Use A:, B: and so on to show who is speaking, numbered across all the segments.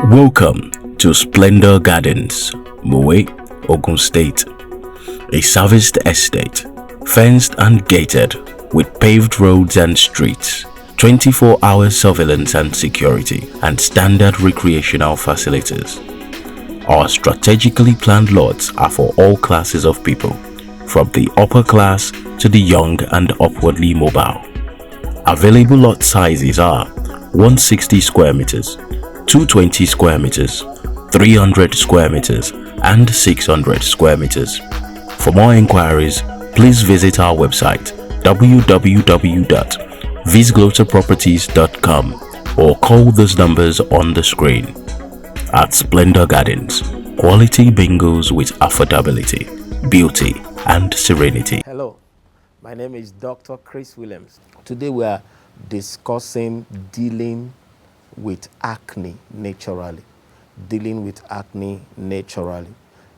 A: Welcome to Splendor Gardens, Moe, Ogun State, a serviced estate, fenced and gated with paved roads and streets, 24-hour surveillance and security, and standard recreational facilities. Our strategically planned lots are for all classes of people, from the upper class to the young and upwardly mobile. Available lot sizes are 160 square meters, 220 square meters, 300 square meters, and 600 square meters. For more inquiries, please visit our website www.visgloterproperties.com or call those numbers on the screen. At Splendor Gardens, quality bingos with affordability, beauty, and serenity.
B: Hello, my name is Dr. Chris Williams. Today we are discussing dealing with acne naturally. Dealing with acne naturally.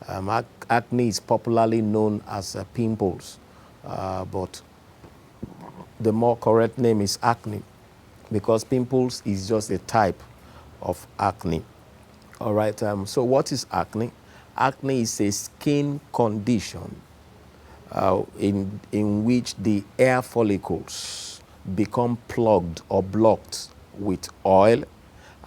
B: Acne is popularly known as pimples, but the more correct name is acne because pimples is just a type of acne. All right, so what is acne? Acne is a skin condition in which the hair follicles become plugged or blocked with oil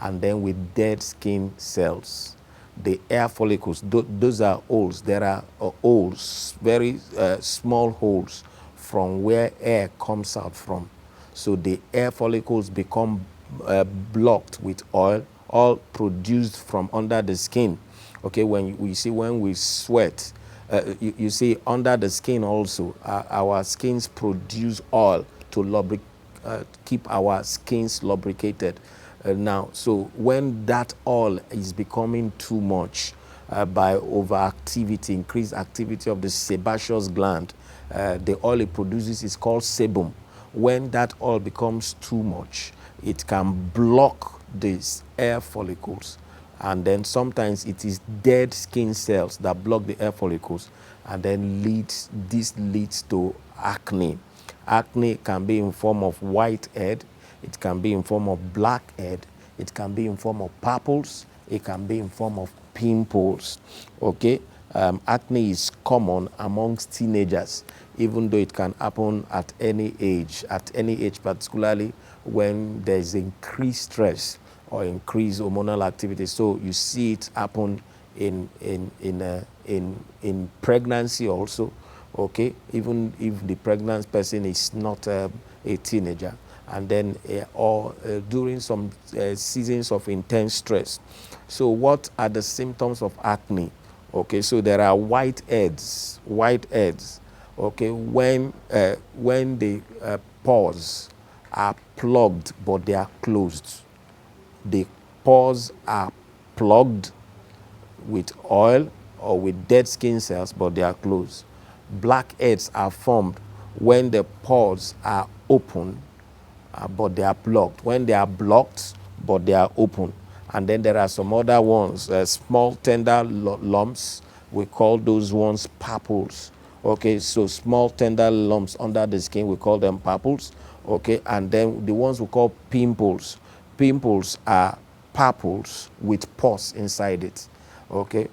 B: and then with dead skin cells. The hair follicles, those are holes. There are holes, very small holes from where air comes out from. So the hair follicles become blocked with oil produced from under the skin. Okay, when we sweat, you see under the skin also, our skins produce oil to keep our skins lubricated. Now, so when that oil is becoming too much by overactivity, increased activity of the sebaceous gland, the oil it produces is called sebum. When that oil becomes too much, it can block these hair follicles, and then sometimes it is dead skin cells that block the hair follicles, and then this leads to acne. Acne can be in form of whitehead, it can be in form of blackhead, it can be in form of purples, it can be in form of pimples. Okay, acne is common amongst teenagers, even though it can happen at any age, particularly when there is increased stress or increased hormonal activity. So you see it happen in pregnancy also. Okay, even if the pregnant person is not a teenager, and then or during some seasons of intense stress. So what are the symptoms of acne? Okay, so there are whiteheads. Okay, when the pores are plugged but they are closed. The pores are plugged with oil or with dead skin cells, but they are closed. Blackheads are formed when the pores are open, but they are blocked. When they are blocked, but they are open. And then there are some other ones, small tender lumps. We call those ones purples. Okay, so small tender lumps under the skin, we call them purples. Okay, and then the ones we call pimples. Pimples are purples with pus inside it. Okay,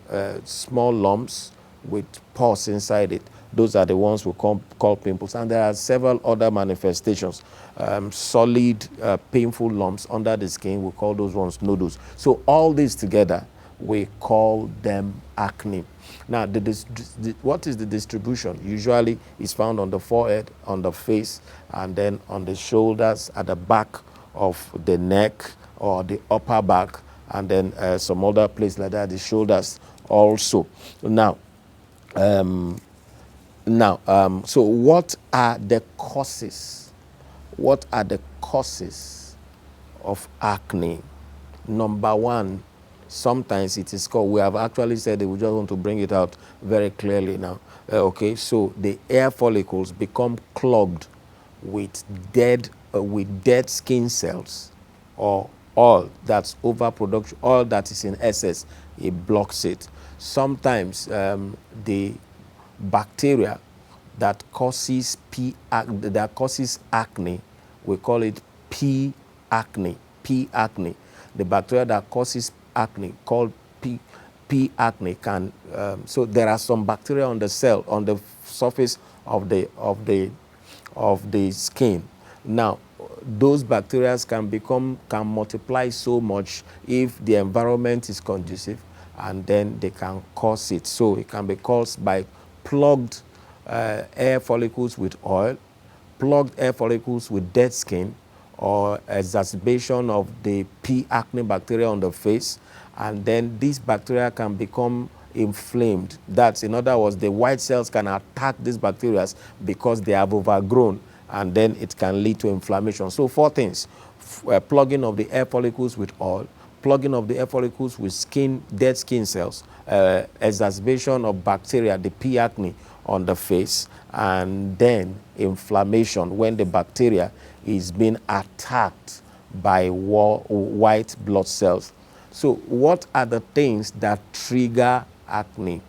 B: small lumps with pus inside it. Those are the ones we call pimples. And there are several other manifestations. Solid, painful lumps under the skin, we call those ones nodules. So all these together, we call them acne. Now, what is the distribution? Usually it's found on the forehead, on the face, and then on the shoulders, at the back of the neck or the upper back, and then some other place like that, the shoulders also. Now, so what are the causes? What are the causes of acne? Number one, sometimes it is called, we have actually said it, we just want to bring it out very clearly now. Okay, so the hair follicles become clogged with dead skin cells, or oil that's overproduction, oil that is in excess, it blocks it. Sometimes the bacteria that causes acne, we call it P. acne. The bacteria that causes acne called P. acne can, so there are some bacteria on the cell, on the surface of the skin. Now, those bacteria can multiply so much if the environment is conducive, and then they can cause it. So it can be caused by plugged air follicles with oil, plugged air follicles with dead skin, or exacerbation of the P. acne bacteria on the face, and then these bacteria can become inflamed. That's, in other words, the white cells can attack these bacteria because they have overgrown, and then it can lead to inflammation. So 4 things: plugging of the air follicles with oil, plugging of the air follicles with dead skin cells, exacerbation of bacteria, the P. acne on the face, and then inflammation when the bacteria is being attacked by white blood cells. So what are the things that trigger acne?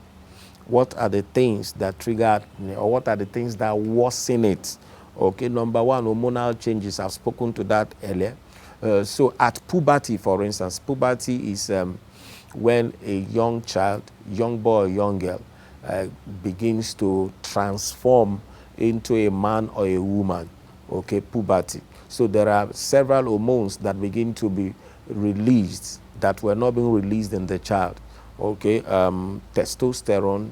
B: What are the things that trigger acne, or what are the things that worsen it? Okay, number 1, hormonal changes. I've spoken to that earlier. So at puberty, for instance, puberty is when a young child, young boy or young girl, begins to transform into a man or a woman. Okay, puberty. So there are several hormones that begin to be released that were not being released in the child. Okay, testosterone,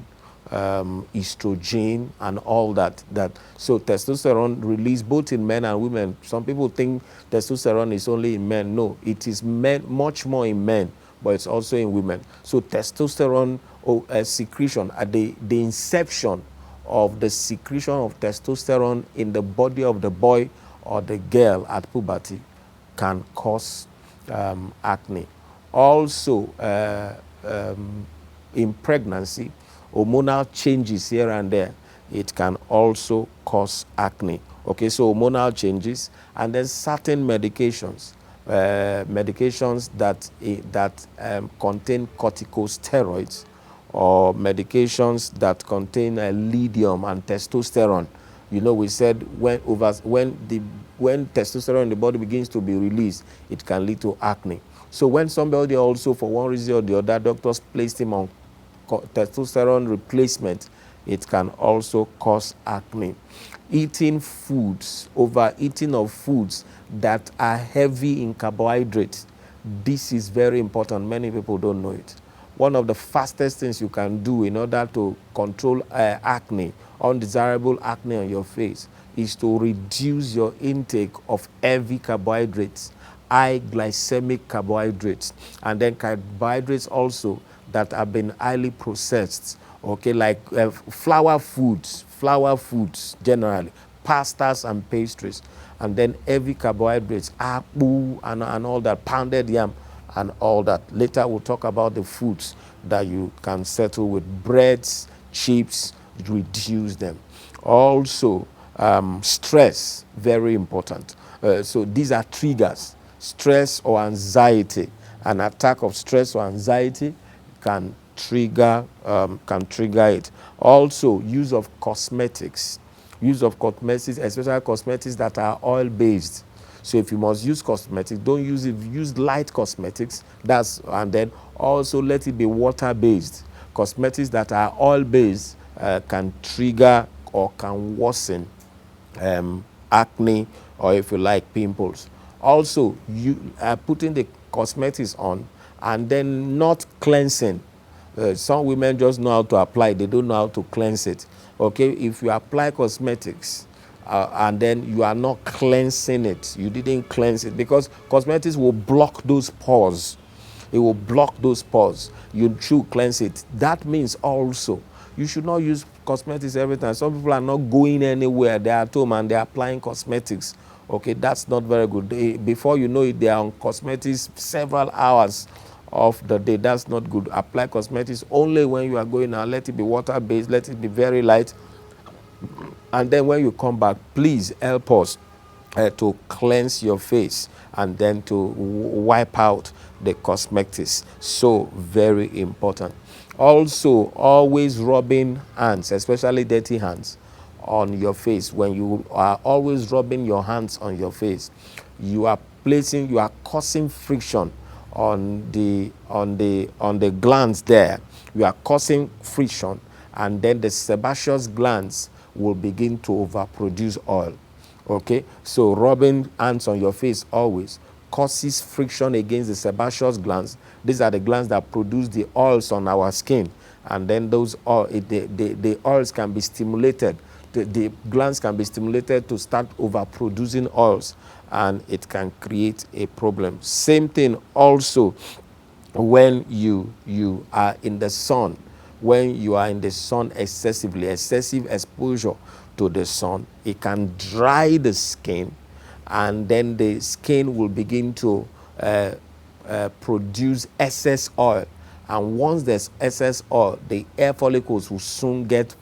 B: estrogen, and all that. So testosterone released both in men and women. Some people think testosterone is only in men. No, it is much more in men, but it's also in women. So testosterone secretion at the inception of the secretion of testosterone in the body of the boy or the girl at puberty can cause acne. Also, in pregnancy, hormonal changes here and there, it can also cause acne. Okay, so hormonal changes, and then certain medications, medications that contain corticosteroids, or medications that contain lithium and testosterone. You know, we said when testosterone in the body begins to be released, it can lead to acne. So when somebody also, for one reason or the other, doctors placed him on testosterone replacement, it can also cause acne. Eating foods, overeating of foods that are heavy in carbohydrates, this is very important. Many people don't know it. One of the fastest things you can do in order to control acne, undesirable acne on your face, is to reduce your intake of heavy carbohydrates, high glycemic carbohydrates, and then carbohydrates also that have been highly processed, okay, like flour foods generally, pastas and pastries, and then heavy carbohydrates, apple and all that, pounded yam and all that. Later we'll talk about the foods that you can settle with: breads, chips, reduce them. Also, stress, very important. So these are triggers. Stress or anxiety, an attack of stress or anxiety can trigger it. Also, use of cosmetics, especially cosmetics that are oil-based. So if you must use cosmetics, don't use it. Use light cosmetics. And then also let it be water-based. Cosmetics that are oil-based can trigger or can worsen acne, or if you like, pimples. Also, you are putting the cosmetics on and then not cleansing. Some women just know how to apply, they don't know how to cleanse it. Okay, if you apply cosmetics and then you are not cleansing it, you didn't cleanse it, because cosmetics will block those pores. It will block those pores. You should cleanse it. That means also you should not use cosmetics every time. Some people are not going anywhere. They are at home and they are applying cosmetics. Okay, that's not very good. Before you know it, they are on cosmetics several hours of the day. That's not good. Apply cosmetics only when you are going out. Let it be water-based. Let it be very light. And then when you come back, please help us to cleanse your face and then to wipe out the cosmetics. So very important. Also, always rubbing hands, especially dirty hands, on your face. When you are always rubbing your hands on your face, you are causing friction on the glands there. You are causing friction, and then the sebaceous glands will begin to overproduce oil. Okay, so rubbing hands on your face always causes friction against the sebaceous glands. These are the glands that produce the oils on our skin, and then those oil, the oils can be stimulated. The glands can be stimulated to start overproducing oils, and it can create a problem. Same thing also when you are in the sun. When you are in the sun excessively, excessive exposure to the sun, it can dry the skin, and then the skin will begin to produce excess oil. And once there's excess oil, the hair follicles will soon get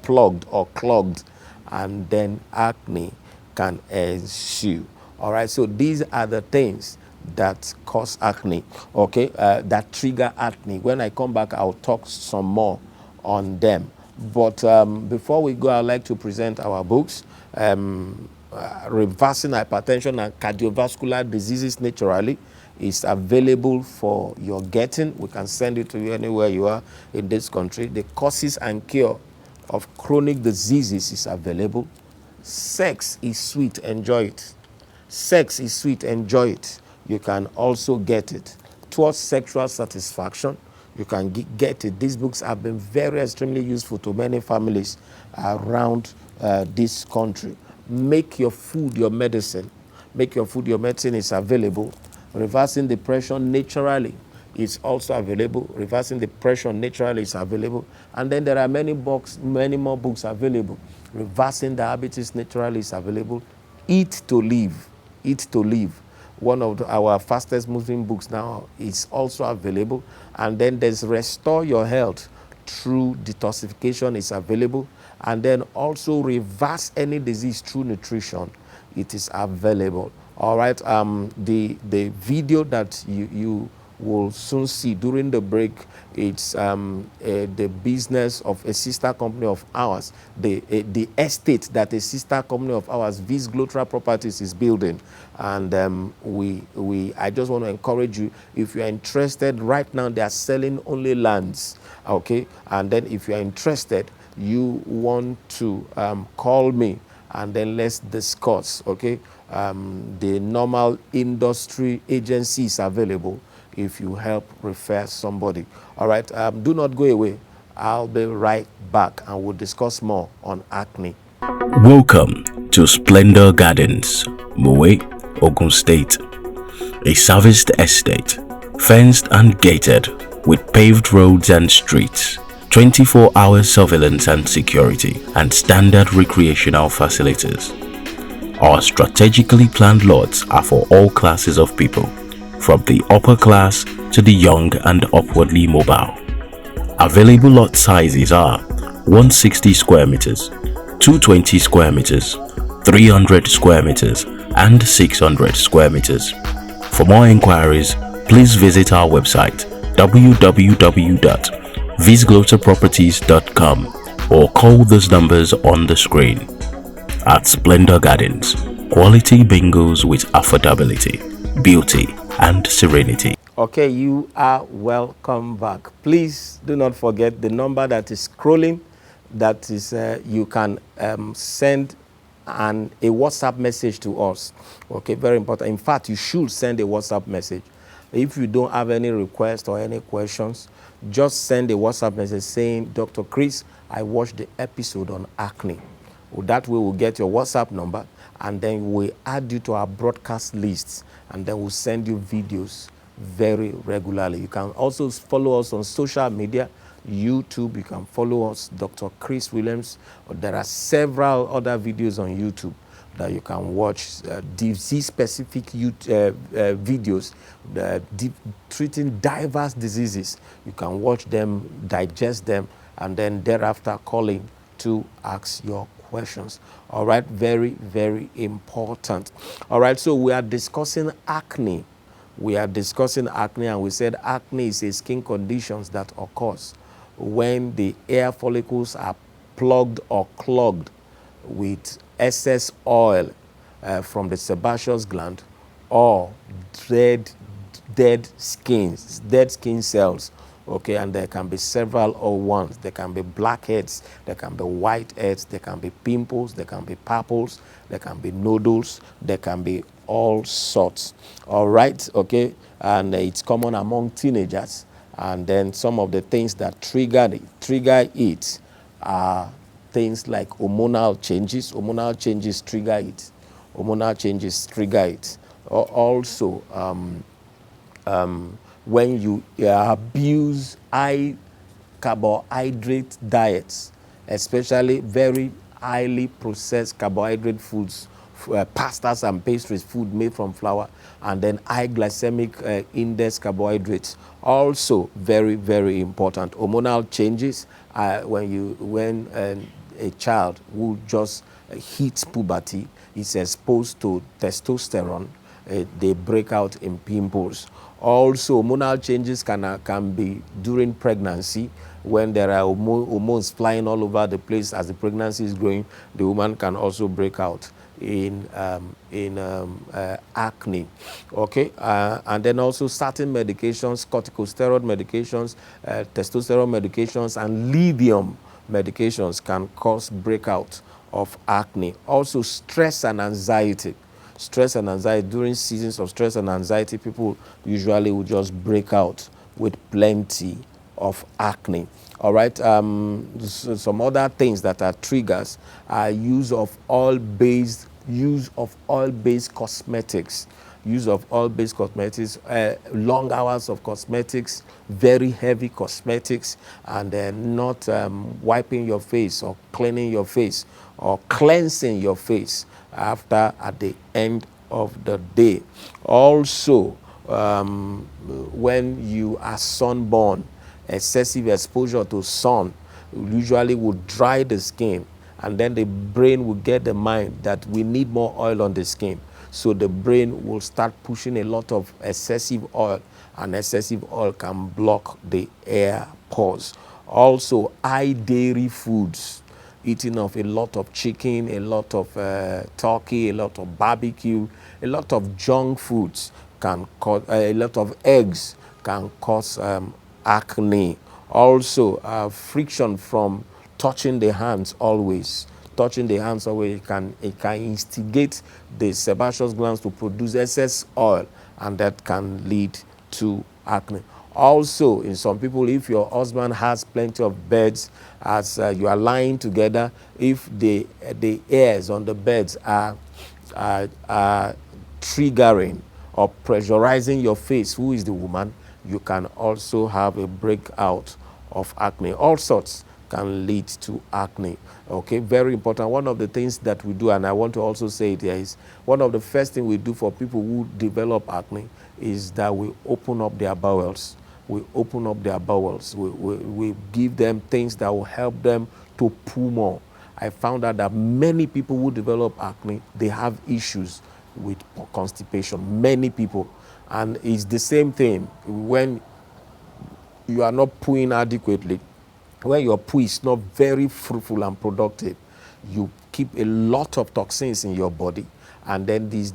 B: plugged or clogged, and then acne can ensue. All right, so these are the things that cause acne, okay, that trigger acne. When I come back, I'll talk some more on them. But before we go, I'd like to present our books, Reversing Hypertension and Cardiovascular Diseases Naturally. Is available for your getting. We can send it to you anywhere you are in this country. The Causes and Cure of Chronic Diseases is available. Sex is sweet, enjoy it. Sex is sweet, enjoy it. You can also get it. Towards Sexual Satisfaction, you can get it. These books have been very extremely useful to many families around this country. Make your food your medicine. Make your food your medicine is available. Reversing Depression Naturally is also available. Reversing Depression Naturally is available. And then there are many more books available. Reversing Diabetes Naturally is available. Eat to Live. Eat to Live. One of our fastest moving books now is also available. And then there's Restore Your Health Through Detoxification is available. And then also Reverse Any Disease Through Nutrition. It is available. All right, the video that you will soon see during the break, it's the business of a sister company of ours, the estate that a sister company of ours, Vis Glotra Properties, is building. And I just want to encourage you, if you are interested, right now they are selling only lands, okay? And then if you are interested, you want to call me, and then let's discuss, okay? The normal industry agency is available if you help refer somebody. All right, do not go away. I'll be right back, and we'll discuss more on acne.
A: Welcome to Splendor Gardens, Moe, Ogun State. A serviced estate, fenced and gated, with paved roads and streets, 24-hour surveillance and security, and standard recreational facilities. Our strategically planned lots are for all classes of people, from the upper class to the young and upwardly mobile. Available lot sizes are 160 square meters, 220 square meters, 300 square meters, and 600 square meters. For more inquiries, please visit our website www.visgloterproperties.com or call those numbers on the screen. At Splendor Gardens, quality bingos with affordability, beauty, and serenity.
B: Okay, you are welcome back. Please do not forget the number that is scrolling. That is, you can send a WhatsApp message to us. Okay, very important. In fact, you should send a WhatsApp message. If you don't have any requests or any questions, just send a WhatsApp message saying, Dr. Chris, I watched the episode on acne. That way we'll get your WhatsApp number, and then we'll add you to our broadcast lists, and then we'll send you videos very regularly. You can also follow us on social media, YouTube. You can follow us, Dr. Chris Williams. There are several other videos on YouTube that you can watch, disease-specific videos treating diverse diseases. You can watch them, digest them, and then thereafter calling to ask your questions. All right, very, very important. All right, so we are discussing acne. We are discussing acne, and we said acne is a skin condition that occurs when the hair follicles are plugged or clogged with excess oil from the sebaceous gland, or dead skin cells. Okay, and there can be several ones. There can be blackheads, there can be whiteheads, there can be pimples, there can be purples, there can be nodules, there can be all sorts. All right, okay, and it's common among teenagers. And then some of the things that trigger it are things like hormonal changes. Hormonal changes trigger it. Hormonal changes trigger it. Also, when you abuse high carbohydrate diets, especially very highly processed carbohydrate foods, pastas and pastries, food made from flour, and then high glycemic index carbohydrates. Also very, very important. Hormonal changes, when a child who just hits puberty is exposed to testosterone, they break out in pimples. Also, hormonal changes can be during pregnancy, when there are hormones flying all over the place as the pregnancy is growing. The woman can also break out in acne. Okay, and then also certain medications, corticosteroid medications, testosterone medications, and lithium medications can cause breakout of acne. Also, stress and anxiety. Stress and anxiety, during seasons of stress and anxiety, people usually will just break out with plenty of acne. All right, so some other things that are triggers are use of oil-based cosmetics. Use of oil-based cosmetics, long hours of cosmetics, very heavy cosmetics, and then not wiping your face or cleaning your face or cleansing your face at the end of the day. Also, when you are sunburned, excessive exposure to sun usually would dry the skin, and then the brain will get the mind that we need more oil on the skin. So the brain will start pushing a lot of excessive oil, and excessive oil can block the air pores. Also, high dairy foods, eating of a lot of chicken, a lot of turkey, a lot of barbecue, a lot of junk foods can cause, a lot of eggs can cause acne. Also, friction from touching the hands always. Touching the hands always, it can instigate the sebaceous glands to produce excess oil, and that can lead to acne. Also, in some people, if your husband has plenty of beds, as you are lying together, if the hairs on the beds are triggering or pressurizing your face, who is the woman, you can also have a breakout of acne. All sorts can lead to acne. Okay, very important. One of the things that we do, and I want to also say it here, is one of the first things we do for people who develop acne is that we open up their bowels. We open up their bowels. We give them things that will help them to poo more. I found out that many people who develop acne, they have issues with constipation. Many people. And it's the same thing when you are not pooing adequately. When your poo is not very fruitful and productive, you keep a lot of toxins in your body, and then these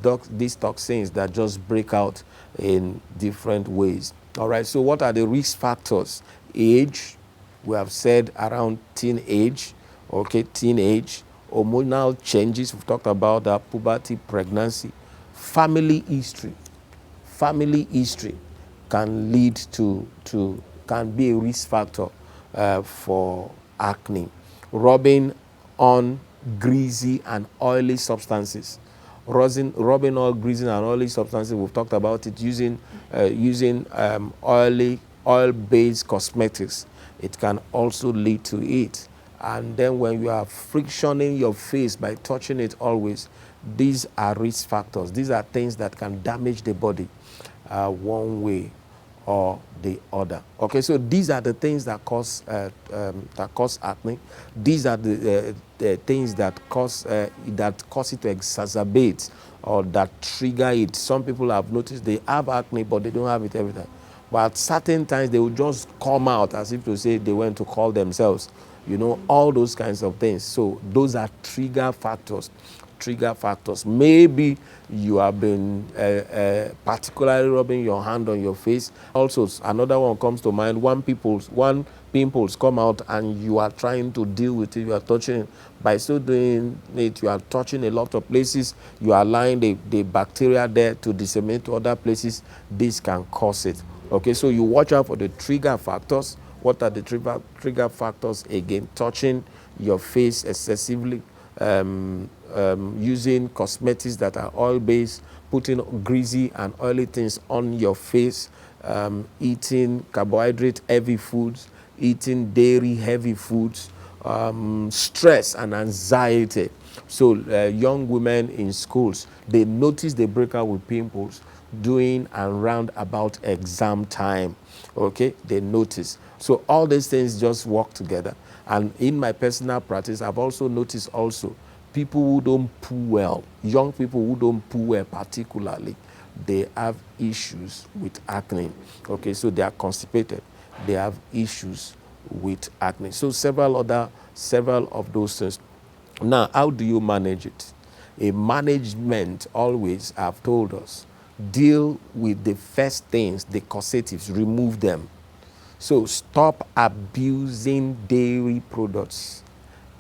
B: toxins that just break out in different ways. All right, so what are the risk factors? Age, we have said around teenage, okay, teenage. Hormonal changes, we've talked about that, puberty, pregnancy. Family history can lead can be a risk factor for acne. Rubbing on greasy and oily substances. Rubbing on greasy and oily substances, we've talked about it, using oil-based cosmetics. It can also lead to it. And then when you are frictioning your face by touching it always, these are risk factors. These are things that can damage the body one way or the other. Okay, so these are the things that cause acne. These are the things that cause it to exacerbate or that trigger it. Some people have noticed they have acne, but they don't have it every time. But at certain times they will just come out as if to say they went to call themselves. You know, all those kinds of things. So those are trigger factors trigger factors. Maybe you have been particularly rubbing your hand on your face. Also, another one comes to mind. One pimples come out and you are trying to deal with it. You are touching it. By so doing it, you are touching a lot of places. You are allowing the bacteria there to disseminate to other places. This can cause it. Okay, so you watch out for the trigger factors. What are the trigger factors? Again, touching your face excessively, using cosmetics that are oil-based, putting greasy and oily things on your face, eating carbohydrate-heavy foods, eating dairy-heavy foods, stress and anxiety. So young women in schools, they notice they break out with pimples during and round about exam time. Okay, they notice. So all these things just work together. And in my personal practice, I've also noticed also people who don't poo well, young people who don't poo well particularly, they have issues with acne. Okay, so they are constipated. They have issues with acne. So several of those things. Now, how do you manage it? A management always have told us, deal with the first things, the causatives, remove them. So stop abusing dairy products,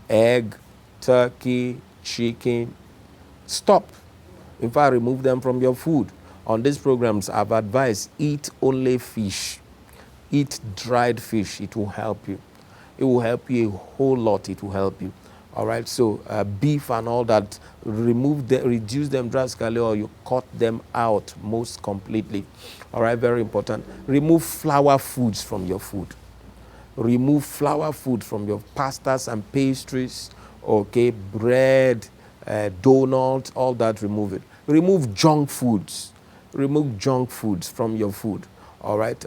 B: egg, turkey, chicken. Stop. In fact, remove them from your food. On these programs, I've advised eat only fish. Eat dried fish. It will help you. It will help you a whole lot. It will help you. All right, so beef and all that, reduce them drastically, or you cut them out most completely. All right, very important. Remove flour foods from your food. Remove flour food from your pastas and pastries, okay, bread, donuts, all that, remove it. Remove junk foods. Remove junk foods from your food. All right,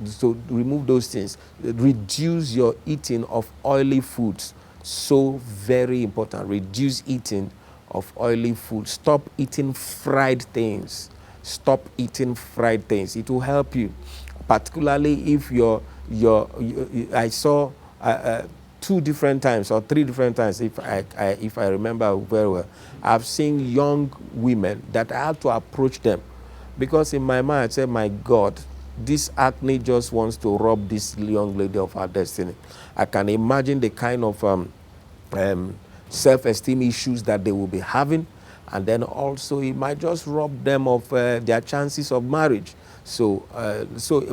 B: so remove those things. Reduce your eating of oily foods. So very important. Reduce eating of oily food. Stop eating fried things. Stop eating fried things. It will help you, particularly if I saw 2 different times or 3 different times, if I remember very well, I've seen young women that I had to approach them, because in my mind I said, my God, this acne just wants to rob this young lady of her destiny. I can imagine the kind of self-esteem issues that they will be having, and then also it might just rob them of their chances of marriage. So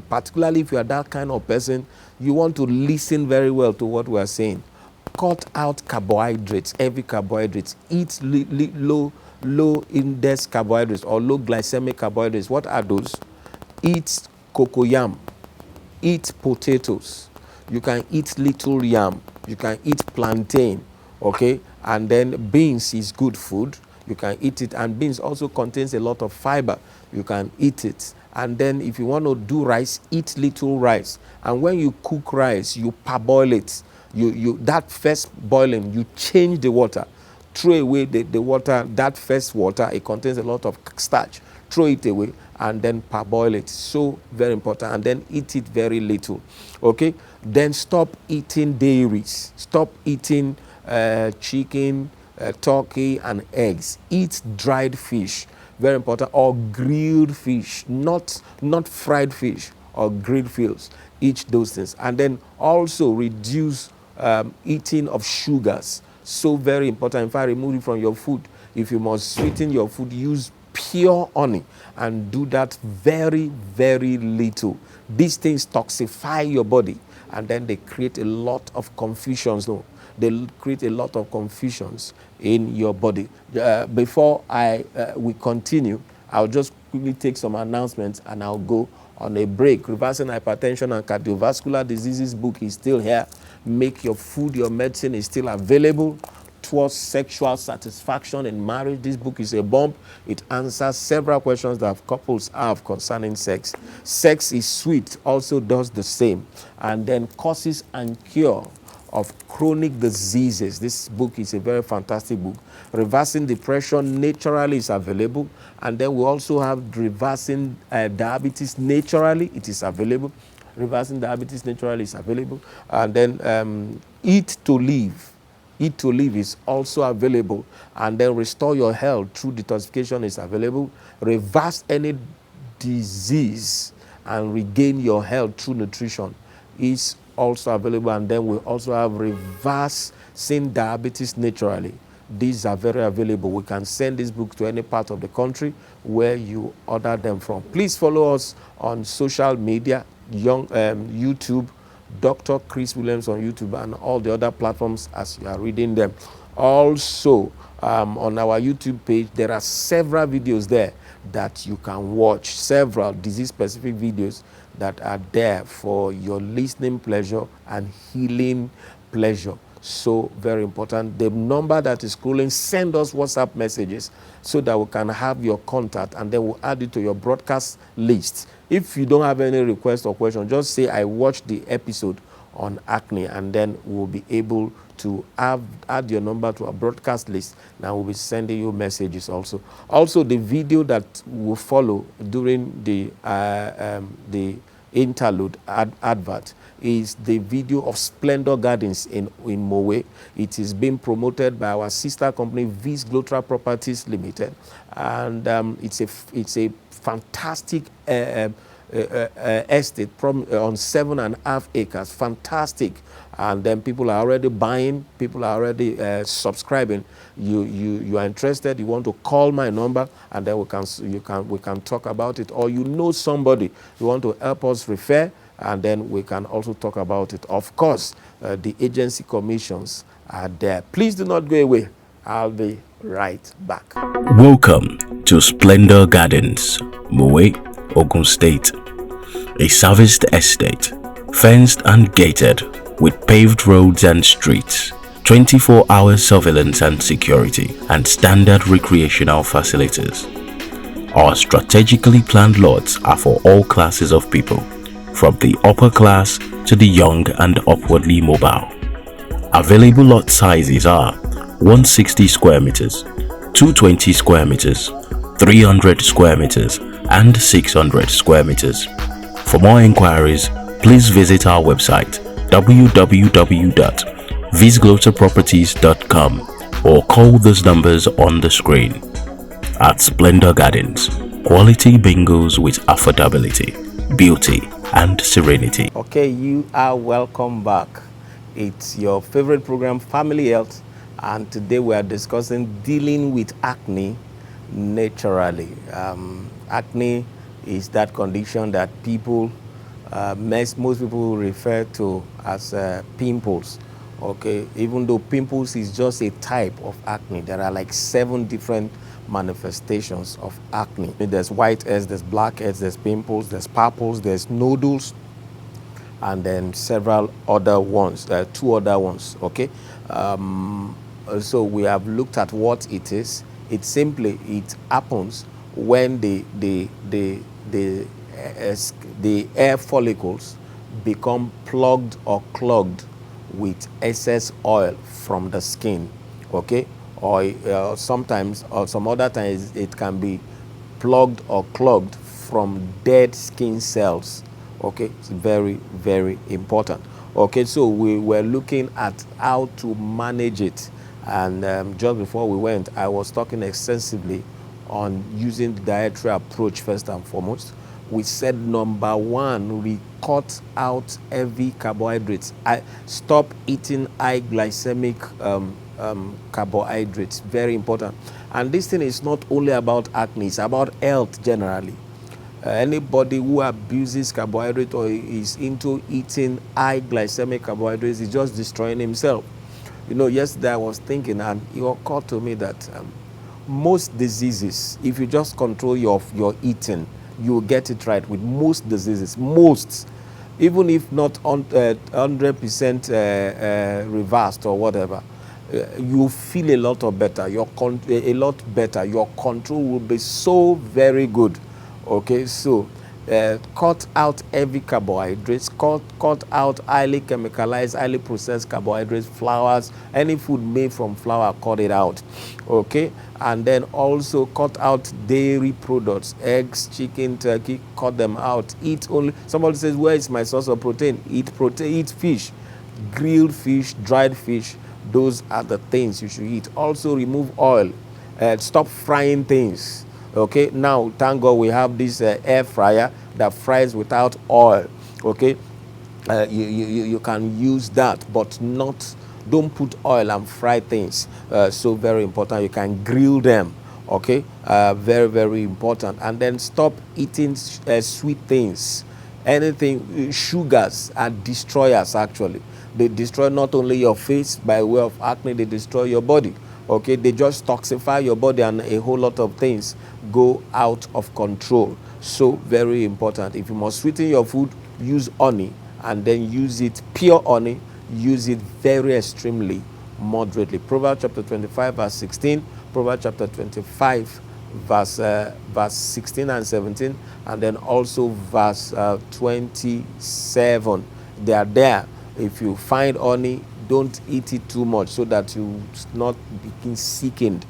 B: particularly if you are that kind of person, you want to listen very well to what we are saying. Cut out carbohydrates, heavy carbohydrates. Eat low index carbohydrates or low glycemic carbohydrates. What are those? Eat cocoyam. Eat potatoes. You can eat little yam. You can eat plantain, okay? And then beans is good food. You can eat it, and beans also contains a lot of fiber. You can eat it. And then if you want to do rice, eat little rice. And when you cook rice, you parboil it. That first boiling, you change the water. Throw away the water, that first water, it contains a lot of starch. Throw it away and then parboil it. So very important. And then eat it very little. Okay? Then stop eating dairies. Stop eating chicken, turkey, and eggs. Eat dried fish. Very important. Or grilled fish. Not fried fish or grilled fish. Eat those things. And then also reduce eating of sugars. So very important. In fact, remove it from your food. If you must sweeten your food, use pure honey, and do that very, very little. These things toxify your body, and then they create a lot of confusions. No, they create a lot of confusions in your body. Before we continue, I'll just quickly take some announcements and I'll go on a break. Reversing Hypertension and Cardiovascular Diseases book is still here. Make Your Food Your Medicine is still available. Towards Sexual Satisfaction in Marriage. This book is a bomb. It answers several questions that couples have concerning sex. Sex is Sweet also does the same. And then Causes and Cure of Chronic Diseases. This book is a very fantastic book. Reversing Depression Naturally is available. And then we also have Reversing Diabetes Naturally. It is available. Reversing Diabetes Naturally is available. And then Eat to Live. Eat to Live is also available. And then Restore Your Health through detoxification is available. Reverse any disease and regain your health through nutrition is also available. And then we also have Reversing Diabetes Naturally. These are very available. We can send this book to any part of the country where you order them from. Please follow us on social media, YouTube, Dr. Chris Williams on YouTube, and all the other platforms as you are reading them. Also, on our YouTube page, there are several videos there that you can watch, several disease-specific videos that are there for your listening pleasure and healing pleasure. So very important. The number that is scrolling, send us WhatsApp messages so that we can have your contact, and then we'll add it to your broadcast list. If you don't have any request or question, just say I watched the episode on acne, and then we'll be able to add your number to our broadcast list. Now we'll be sending you messages also. Also, the video that will follow during the interlude advert is the video of Splendor Gardens in Mowe. It is being promoted by our sister company, Vis Glotra Properties Limited, and it's a fantastic estate on 7.5 acres. Fantastic. And then people are already buying, people are already subscribing. You are interested, you want to call my number, and then we can talk about it. Or you know somebody you want to help us refer, and then we can also talk about it. Of course, the agency commissions are there. Please do not go away. I'll be right back.
A: Welcome to Splendor Gardens, Mowe, Ogun State. A serviced estate, fenced and gated, with paved roads and streets, 24-hour surveillance and security, and standard recreational facilities. Our strategically planned lots are for all classes of people, from the upper class to the young and upwardly mobile. Available lot sizes are 160 square meters, 220 square meters, 300 square meters, and 600 square meters. For more inquiries, please visit our website www.visgloterproperties.com or call those numbers on the screen. At Splendor Gardens, quality bingos with affordability, beauty, and serenity.
B: Okay, you are welcome back. It's your favorite program, Family Health, and today we are discussing dealing with acne naturally. Acne is that condition that people, most people refer to as pimples. Okay, even though pimples is just a type of acne, there are like 7 different manifestations of acne. There's whiteheads, there's blackheads, there's pimples, there's purples, there's nodules, and then several other ones, 2 other ones. Okay, so we have looked at what it is. It happens when the hair follicles become plugged or clogged with excess oil from the skin. Okay, or sometimes, or some other times, it can be plugged or clogged from dead skin cells. Okay, it's very, very important. Okay, so we were looking at how to manage it, and just before we went, I was talking extensively on using the dietary approach first and foremost. We said number 1, we cut out heavy carbohydrates. Stop eating high glycemic carbohydrates. Very important. And this thing is not only about acne, it's about health generally. Anybody who abuses carbohydrate or is into eating high glycemic carbohydrates is just destroying himself. You know, yesterday I was thinking, and it occurred to me that most diseases, if you just control your eating, you will get it right with most diseases. Most, even if not 100% reversed or whatever, you feel a lot better. Your control will be so very good. Okay, so cut out heavy carbohydrates, cut out highly chemicalized, highly processed carbohydrates, flours, any food made from flour, cut it out. Okay, and then also cut out dairy products, eggs, chicken, turkey, cut them out. Eat only, somebody says, where is my source of protein? Eat fish, grilled fish, dried fish, Those are the things you should eat. Also remove oil. Stop frying things. Okay, now thank God we have this air fryer that fries without oil. Okay, you can use that, but don't put oil and fry things. So very important. You can grill them. Okay, very, very important. And then stop eating sweet things. Anything, sugars are destroyers. Actually, they destroy not only your face by way of acne, they destroy your body. Okay, they just toxify your body, and a whole lot of things go out of control. So very important. If you must sweeten your food, use honey, and then use it pure honey. Use it very extremely moderately. Proverbs chapter 25 verse 16, Proverbs chapter 25 verse 16 and 17, and then also verse 27. They are there. If you find honey, don't eat it too much, so that you not begin sickened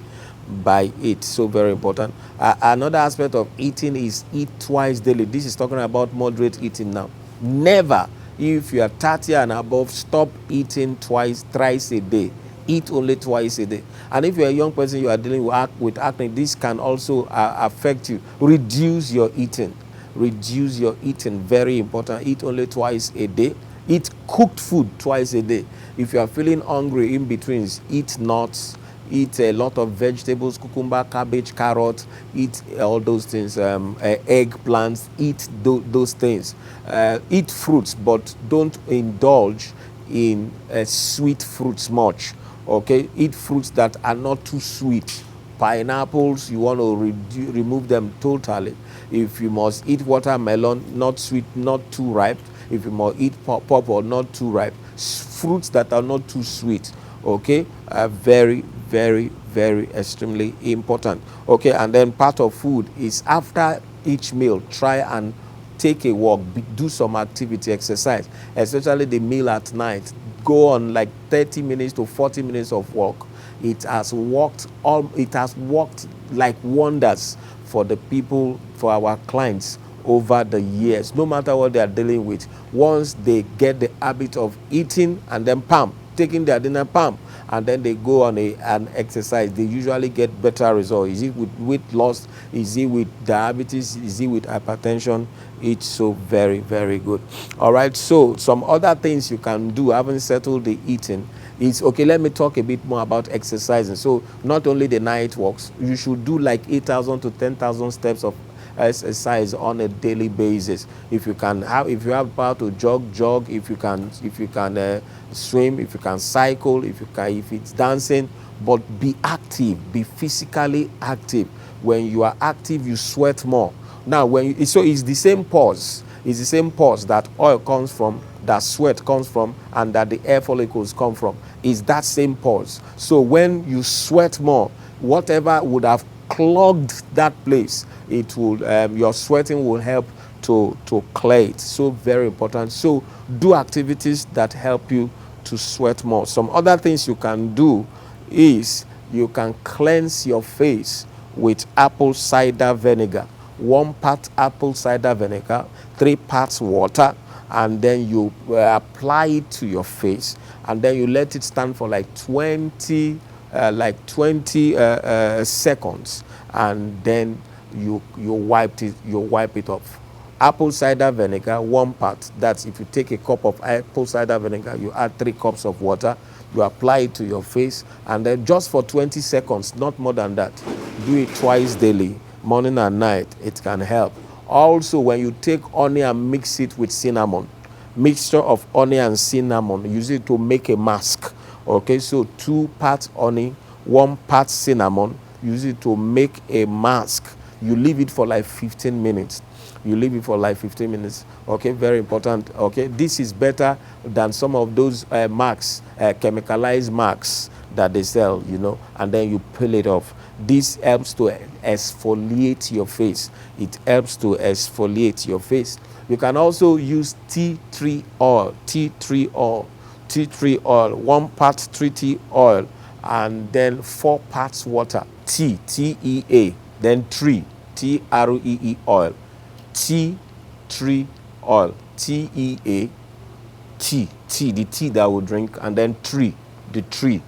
B: by it. So very important. Another aspect of eating is eat twice daily. This is talking about moderate eating now. Never, if you are 30 and above, stop eating thrice a day. Eat only twice a day. And if you're a young person, you are dealing with acne, this can also affect you. Reduce your eating. Reduce your eating. Very important. Eat only twice a day. Eat cooked food twice a day. If you are feeling hungry in between, eat nuts. Eat a lot of vegetables, cucumber, cabbage, carrot. Eat all those things, eggplants. Eat those things. Eat fruits, but don't indulge in sweet fruits much. Okay, eat fruits that are not too sweet. Pineapples, you want to remove them totally. If you must eat watermelon, not sweet, not too ripe. If you must eat purple, not too ripe. Fruits that are not too sweet. Okay, very, very, very extremely important. Okay, and then part of food is after each meal, try and take a walk, do some activity, exercise, especially the meal at night. Go on like 30 minutes to 40 minutes of walk. It has worked like wonders for the people, for our clients over the years. No matter what they are dealing with, once they get the habit of eating and then taking their dinner, and then they go on an exercise, they usually get better results. Is it with weight loss? Is it with diabetes? Is it with hypertension? It's so very, very good. All right, so some other things you can do, having settled the eating, is okay. Let me talk a bit more about exercising. So not only the night walks, you should do like 8,000 to 10,000 steps of exercise on a daily basis. If you have power to jog. If you can swim. If you can cycle. If it's dancing. But be active. Be physically active. When you are active, you sweat more. Now, it's the same pause. It's the same pause that oil comes from, that sweat comes from, and that the hair follicles come from. Is that same pause. So when you sweat more, whatever would have clogged that place, it will your sweating will help to clear it. So very important. So do activities that help you to sweat more. Some other things you can do is you can cleanse your face with apple cider vinegar. 1 part apple cider vinegar, 3 parts water, and then you apply it to your face, and then you let it stand for like 20 seconds, and then you wipe it off. Apple cider vinegar, 1 part. That's if you take a cup of apple cider vinegar, you add 3 cups of water, you apply it to your face, and then just for 20 seconds, not more than that. Do it twice daily, morning and night. It can help. Also, when you take honey and mix it with cinnamon, mixture of honey and cinnamon, use it to make a mask. Okay, so 2 parts honey, 1 part cinnamon, use it to make a mask. You leave it for like 15 minutes. Okay, very important. Okay, this is better than some of those masks, chemicalized masks that they sell, and then you peel it off. This helps to exfoliate your face. It helps to exfoliate your face. You can also use tea tree oil. 1 part tea oil, and then 4 parts water. T-E-A, then tree, T-R-E-E oil. Tea tree oil, T-E-A, the tea that we drink, and then tree, the tree,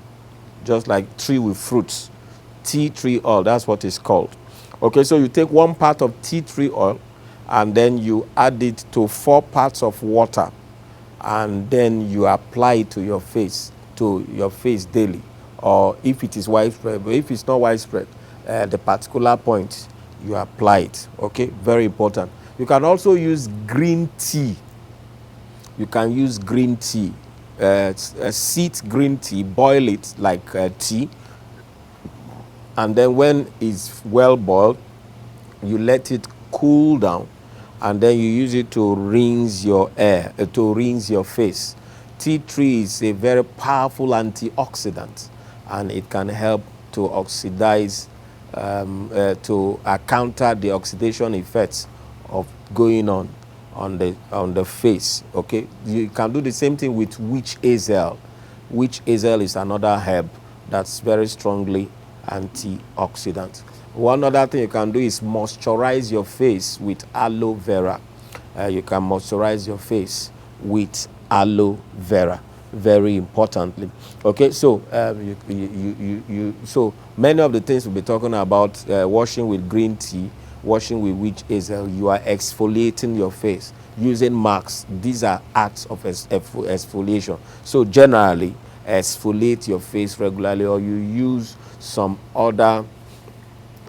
B: just like tree with fruits. Tea tree oil, that's what it's called. Okay, so you take 1 part of tea tree oil and then you add it to 4 parts of water, and then you apply it to your face daily. Or if it is widespread, but if it's not widespread, the particular point you apply it. Okay, very important. You can also use green tea. You can use green tea, seed green tea, boil it like tea, and then when it's well boiled, you let it cool down, and then you use it to rinse your to rinse your face. Tea tree is a very powerful antioxidant, and it can help to oxidize, to counter the oxidation effects of going on the face. Okay, you can do the same thing with witch hazel. Witch hazel is another herb that's very strongly antioxidant. One other thing you can do is moisturize your face with aloe vera. You can moisturize your face with aloe vera, very importantly. Okay, so so many of the things we'll be talking about, washing with green tea, washing with witch hazel, you are exfoliating your face using masks. These are acts of exfoliation. So generally, exfoliate your face regularly, or you use some other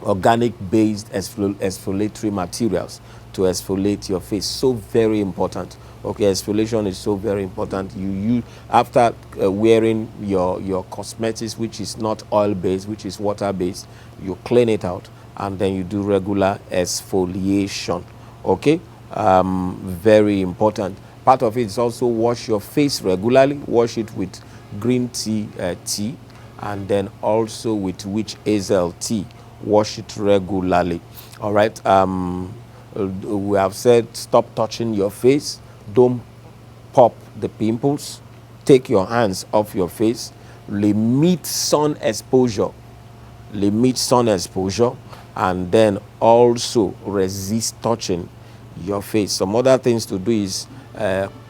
B: organic based exfoliatory materials to exfoliate your face. So very important. Okay, exfoliation is so very important. You use, after wearing your cosmetics, which is not oil based, which is water based, you clean it out and then you do regular exfoliation. Okay, very important. Part of it is also wash your face regularly. Wash it with green tea, and then also with witch hazel tea. Wash it regularly. All right, we have said stop touching your face. Don't pop the pimples. Take your hands off your face. Limit sun exposure. Limit sun exposure, and then also resist touching your face. Some other things to do is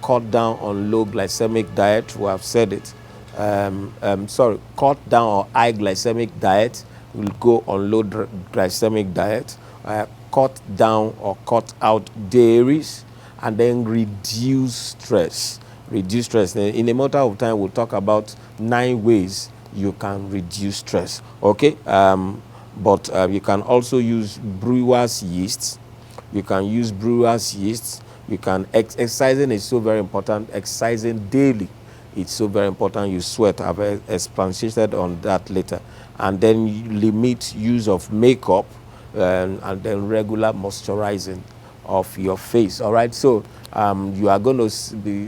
B: cut down on low glycemic diet. We have said it. Cut down on high glycemic diet. We'll go on low glycemic diet. Cut down or cut out dairies, and then reduce stress. Reduce stress. In a matter of time, we'll talk about 9 ways you can reduce stress. Okay, but you can also use brewer's yeast. You can use brewer's yeast. You can exercising is so very important. Exercising daily, it's so very important. You sweat. I've expatiated on that later. And then you limit use of makeup, and then regular moisturizing of your face. All right, so you are going to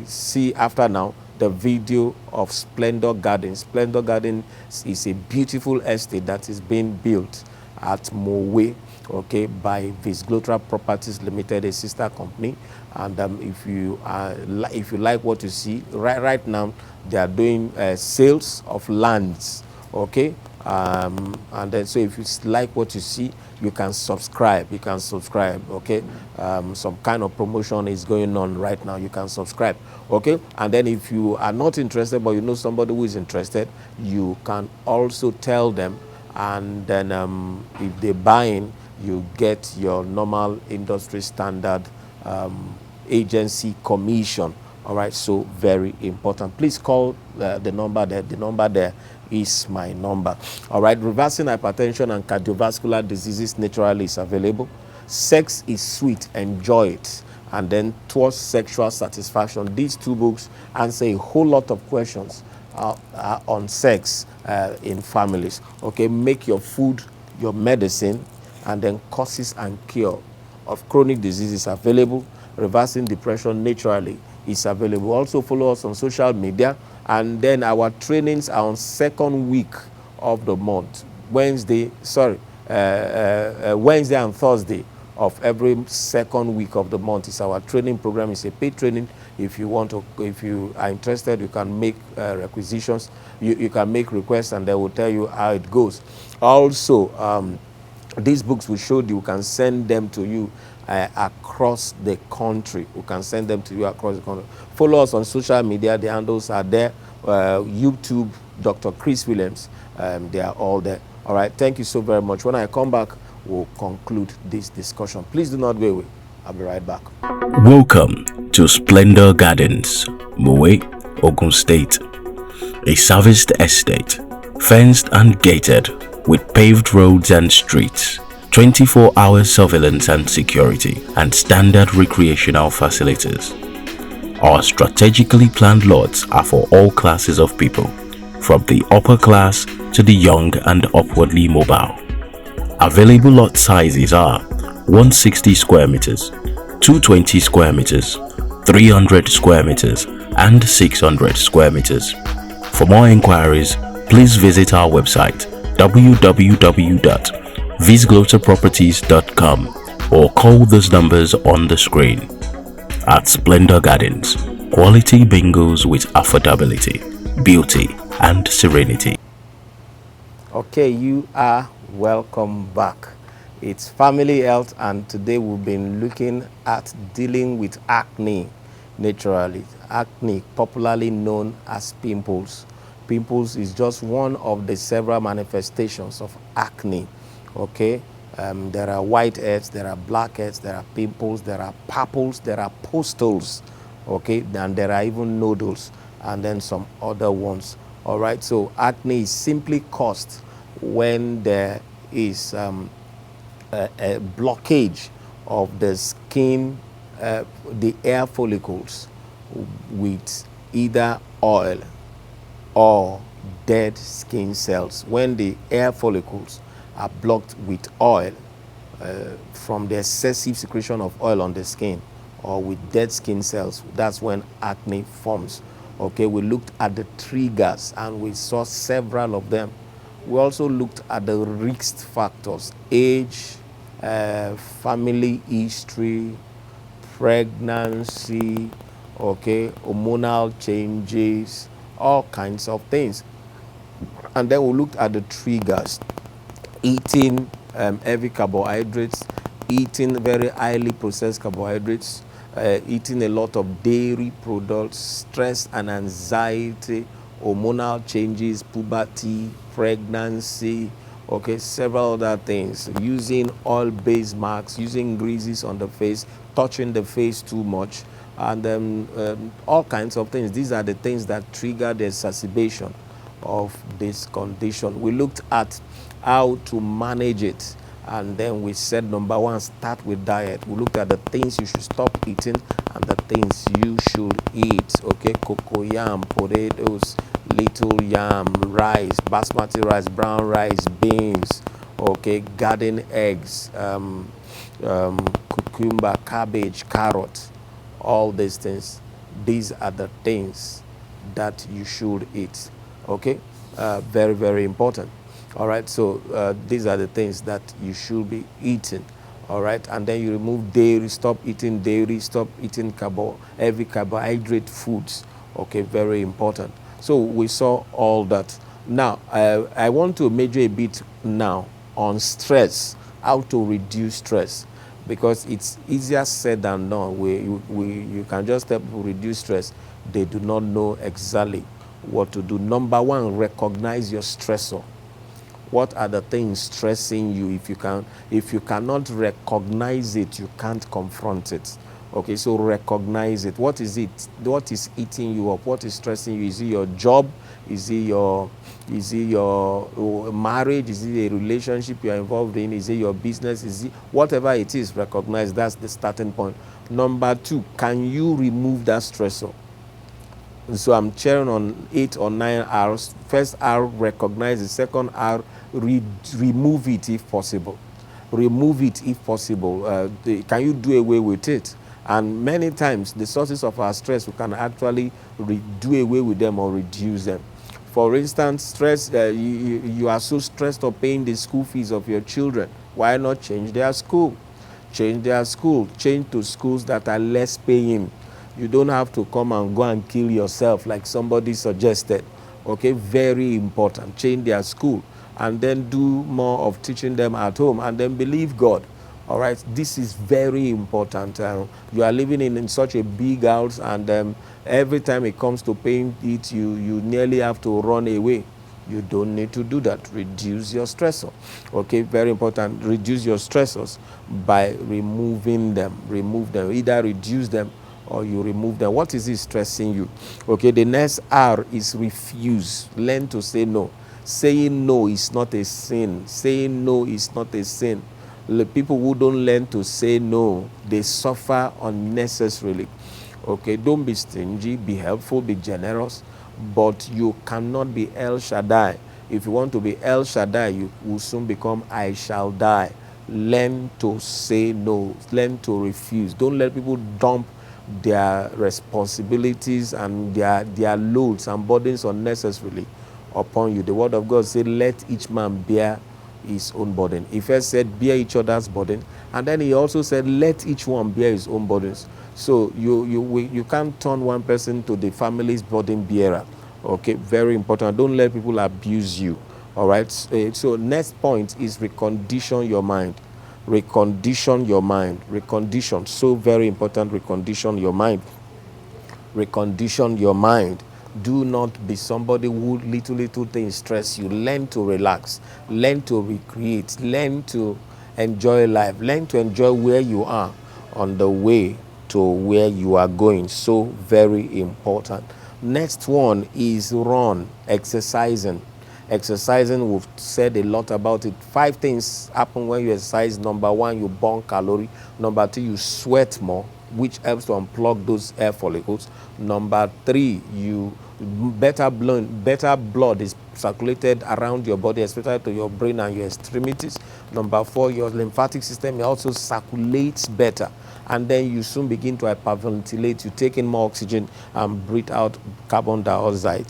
B: see after now the video of Splendor Garden. Splendor Garden is a beautiful estate that is being built at Mowe, okay, by Visglotra Properties Limited, a sister company. And if you like what you see right now, they are doing sales of lands, okay. And then so if you like what you see, you can subscribe. Okay, some kind of promotion is going on right now. You can subscribe. Okay, and then if you are not interested but you know somebody who is interested, you can also tell them, and then if they buy in, you get your normal industry standard agency commission. All right, so very important. Please call the number there. The number there is my number. All right, reversing hypertension and cardiovascular diseases naturally is available. Sex is sweet, enjoy it. And then Towards Sexual Satisfaction. These 2 books answer a whole lot of questions on sex in families. Okay, Make Your Food Your Medicine, and then Causes and Cure of Chronic Diseases available. Reversing Depression Naturally is available. Also follow us on social media, and then our trainings are on 2nd week of the month. Wednesday and Thursday of every 2nd week of the month is our training program. It's a paid training. If you are interested, you can make requisitions. You can make requests, and they will tell you how it goes. Also, these books we showed you, we can send them to you across the country. We can send them to you across the country. Follow us on social media. The handles are there. YouTube, Dr. Chris Williams. They are all there. All right, thank you so very much. When I come back, we'll conclude this discussion. Please do not go away. I'll be right back.
A: Welcome to Splendor Gardens, Mowe, Ogun State. A serviced estate, fenced and gated, with paved roads and streets, 24-hour surveillance and security, and standard recreational facilities. Our strategically planned lots are for all classes of people, from the upper class to the young and upwardly mobile. Available lot sizes are 160 square meters, 220 square meters, 300 square meters, and 600 square meters. For more inquiries, please visit our website www.visgloterproperties.com or call these numbers on the screen. At Splendor Gardens, quality bingos with affordability, beauty, and serenity.
B: Okay, you are welcome back. It's Family Health, and today we've been looking at dealing with acne naturally. Acne, popularly known as pimples. Pimples is just one of the several manifestations of acne. Okay, there are whiteheads, there are blackheads, there are pimples, there are papules, there are pustules. Okay, and there are even nodules, and then some other ones. All right, so acne is simply caused when there is a blockage of the skin, the hair follicles, with either oil or dead skin cells. When the hair follicles are blocked with oil from the excessive secretion of oil on the skin, or with dead skin cells, that's when acne forms. Okay, we looked at the triggers and we saw several of them. We also looked at the risk factors: age, family history, pregnancy, okay, hormonal changes, all kinds of things. And then we looked at the triggers: eating heavy carbohydrates, eating very highly processed carbohydrates, eating a lot of dairy products, stress and anxiety, hormonal changes, puberty, pregnancy, okay, several other things, using oil-based marks, using greases on the face, touching the face too much, and all kinds of things. These are the things that trigger the exacerbation of this condition. We looked at how to manage it, and then we said, number one, start with diet. We looked at the things you should stop eating and the things you should eat. Okay, cocoyam, potatoes, little yam, rice, basmati rice, brown rice, beans, okay, garden eggs, cucumber, cabbage, carrot, all these things. These are the things that you should eat. Okay, very, very important. All right, so these are the things that you should be eating. All right, and then you remove dairy, stop eating dairy, stop eating heavy carbohydrate foods. Okay, very important. So we saw all that. Now, I want to major a bit now on stress, how to reduce stress, because it's easier said than done. You can just help people reduce stress. They do not know exactly what to do. Number one, recognize your stressor. What are the things stressing you? If you cannot recognize it, you can't confront it. Okay, so recognize it. What is it? What is eating you up? What is stressing you? Is it your job? Is it your marriage? Is it a relationship you are involved in? Is it your business? Is it whatever it is? Recognize. That's the starting point. Number two, can you remove that stressor? So I'm sharing on 8 or 9 R's. First R, recognize. The second R, remove it if possible. Remove it if possible. Can you do away with it? And many times, the sources of our stress, we can actually do away with them or reduce them. For instance, stress, you are so stressed of paying the school fees of your children. Why not change their school? Change their school. Change to schools that are less paying. You don't have to come and go and kill yourself like somebody suggested. Okay, very important. Change their school, and then do more of teaching them at home, and then believe God. All right, this is very important. You are living in such a big house, and every time it comes to paying it, you nearly have to run away. You don't need to do that. Reduce your stressor. Okay, very important. Reduce your stressors by removing them. Remove them. Either reduce them or you remove them. What is it stressing you? Okay, the next R is refuse. Learn to say no. Saying no is not a sin. Saying no is not a sin. The people who don't learn to say no, they suffer unnecessarily. Okay, don't be stingy, be helpful, be generous, but you cannot be El Shaddai. If you want to be El Shaddai, you will soon become I shall die. Learn to say no. Learn to refuse. Don't let people dump their responsibilities and their loads and burdens unnecessarily upon you. The word of God said, let each man bear his own burden. He first said, bear each other's burden, and then he also said, let each one bear his own burdens. So you can't turn one person to the family's burden bearer. Okay, very important. Don't let people abuse you. All right. So next point is recondition your mind. Recondition your mind. Recondition. So very important. Recondition your mind. Recondition your mind. Do not be somebody who little things stress you. Learn to relax. Learn to recreate. Learn to enjoy life. Learn to enjoy where you are on the way to where you are going. So very important. Next one is run. Exercising. Exercising, we've said a lot about it. 5 things happen when you exercise. Number 1, you burn calorie. Number 2, you sweat more, which helps to unplug those air follicles. Number 3, better blood is circulated around your body, especially to your brain and your extremities. Number 4, your lymphatic system also circulates better, and then you soon begin to hyperventilate. You take in more oxygen and breathe out carbon dioxide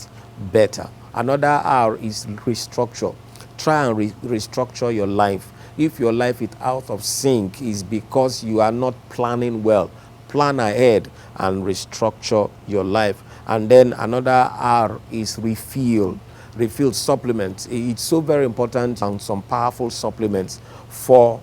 B: better. Another R is restructure. Try and restructure your life. If your life is out of sync, it's because you are not planning well. Plan ahead and restructure your life. And then another R is refill. Refill supplements. It's so very important, and some powerful supplements for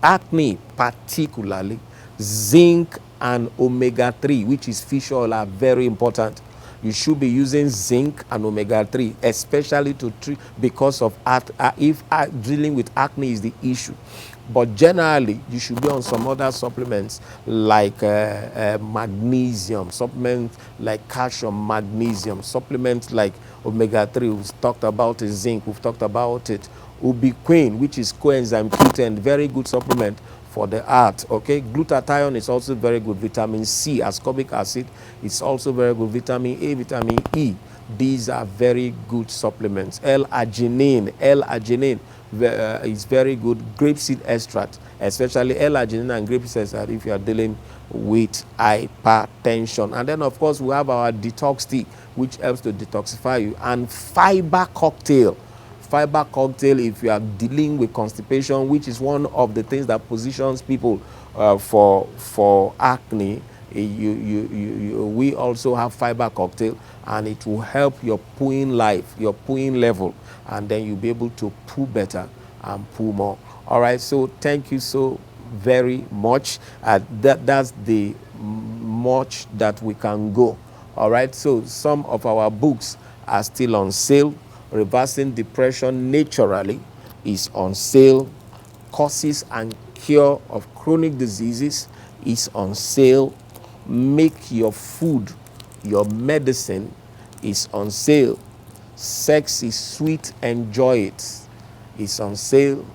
B: acne, particularly zinc and omega-3, which is fish oil, are very important. You should be using zinc and omega-3, especially to treat, because of if dealing with acne is the issue. But generally, you should be on some other supplements like magnesium, supplements like calcium, magnesium, supplements like omega-3. We've talked about it, zinc, we've talked about it. Ubiquin, which is coenzyme Q10, very good supplement for the heart. Okay, glutathione is also very good. Vitamin C, ascorbic acid, is also very good. Vitamin A, vitamin E, these are very good supplements. L-arginine is very good. Grapeseed extract, especially L-arginine and grapeseed extract if you are dealing with hypertension. And then of course we have our detox tea, which helps to detoxify you, and fiber cocktail. Fiber cocktail if you are dealing with constipation, which is one of the things that positions people for acne. We also have fiber cocktail, and it will help your pooing life, your pooing level, and then you'll be able to poo better and poo more. All right, so thank you so very much. That's the much that we can go. All right, so some of our books are still on sale. Reversing Depression Naturally is on sale. Causes and Cure of Chronic Diseases is on sale. Make Your Food Your Medicine is on sale. Sex is Sweet, Enjoy It is on sale.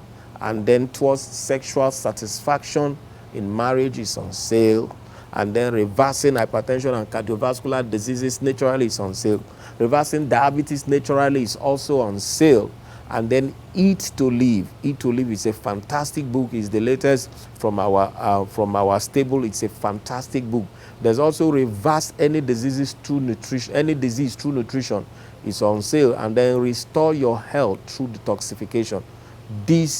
B: And then Towards Sexual Satisfaction in Marriage is on sale. And then Reversing Hypertension and Cardiovascular Diseases Naturally is on sale. Reversing Diabetes Naturally is also on sale. And then Eat to Live. Eat to Live is a fantastic book. It's the latest from our stable. It's a fantastic book. There's also Reverse Any Diseases Through Nutrition. Any Disease Through Nutrition is on sale. And then Restore Your Health Through Detoxification.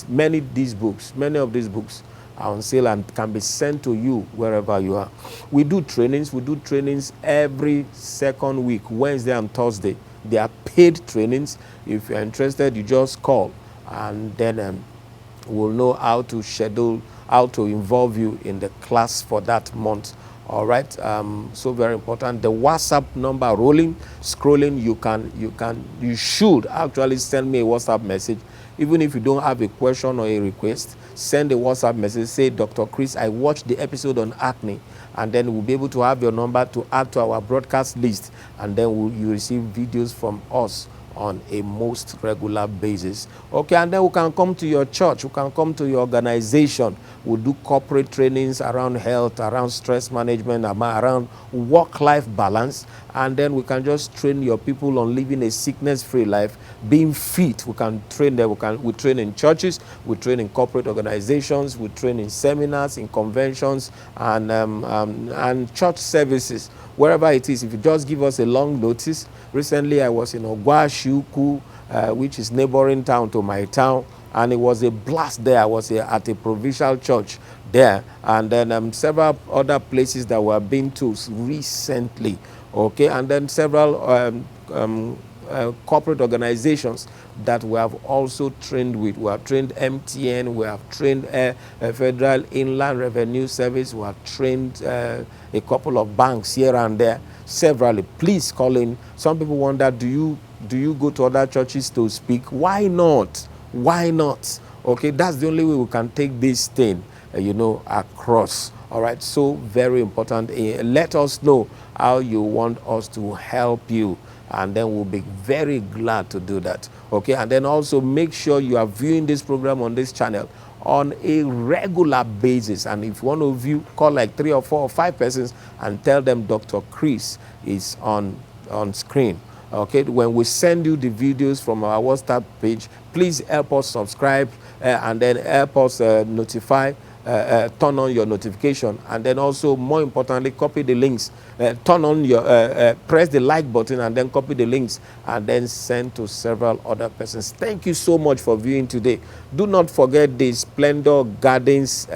B: Many of these books are on sale and can be sent to you wherever you are. We do trainings every second week, Wednesday and Thursday. They are paid trainings. If you're interested, you just call, and then we'll know how to schedule how to involve you in the class for that month. All right, so very important. The WhatsApp number rolling, scrolling. You should actually send me a WhatsApp message. Even if you don't have a question or a request, send a WhatsApp message. Say, Dr. Chris, I watched the episode on acne, and then we'll be able to have your number to add to our broadcast list, and then you receive videos from us on a most regular basis. Okay, and then we can come to your church, we can come to your organization. We'll do corporate trainings around health, around stress management, around work-life balance, and then we can just train your people on living a sickness-free life, being fit. We can train them. We train in churches, we train in corporate organizations, we train in seminars, in conventions, and church services. Wherever it is, if you just give us a long notice. Recently, I was in Ogwashuku, which is neighboring town to my town, and it was a blast there. I was at a provincial church there, and then several other places that we have been to recently. Okay, and then several corporate organizations that we have also trained with. We have trained MTN, we have trained Federal Inland Revenue Service, we have trained a couple of banks here and there, severally. Please call in. Some people wonder, do you go to other churches to speak? Why not? Why not? Okay, that's the only way we can take this thing, across. All right, so very important. Let us know how you want us to help you, and then we'll be very glad to do that. Okay, and then also make sure you are viewing this program on this channel on a regular basis. And if you want to view, call like 3 or 4 or 5 persons and tell them Dr. Chris is on screen. Okay, when we send you the videos from our WhatsApp page, please help us subscribe and then help us notify. Turn on your notification, and then also, more importantly, copy the links. Turn on your press the like button, and then copy the links, and then send to several other persons. Thank you so much for viewing today. Do not forget the Splendor Gardens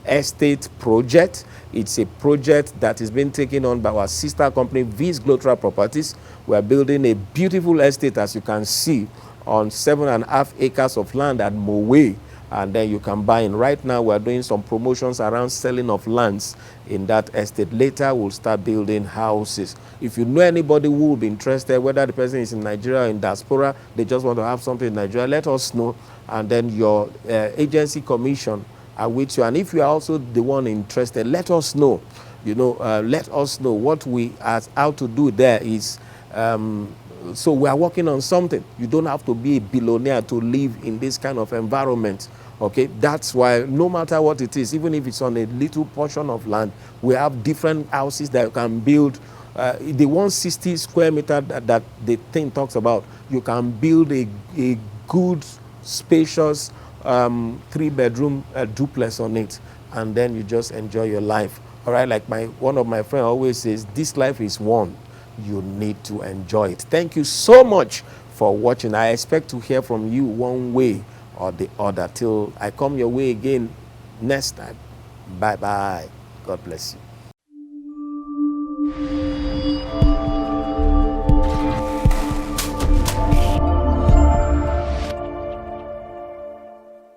B: estate project. It's a project that is being taken on by our sister company, Viz Glotra Properties. We are building a beautiful estate, as you can see, on 7.5 acres of land at Mowe, and then you can buy in. Right now, we're doing some promotions around selling of lands in that estate. Later, we'll start building houses. If you know anybody who will be interested, whether the person is in Nigeria or in diaspora, they just want to have something in Nigeria, let us know, and then your agency commission are with you. And if you are also the one interested, let us know. Let us know what how to do there is. So we are working on something. You don't have to be a billionaire to live in this kind of environment. Okay, that's why no matter what it is, even if it's on a little portion of land, we have different houses that you can build. The 160 square meter that the thing talks about, you can build a good, spacious 3-bedroom duplex on it, and then you just enjoy your life. All right, like one of my friends always says, this life is one. You need to enjoy it. Thank you so much for watching. I expect to hear from you one way or the other. Till I come your way again next time. Bye-bye. God bless you.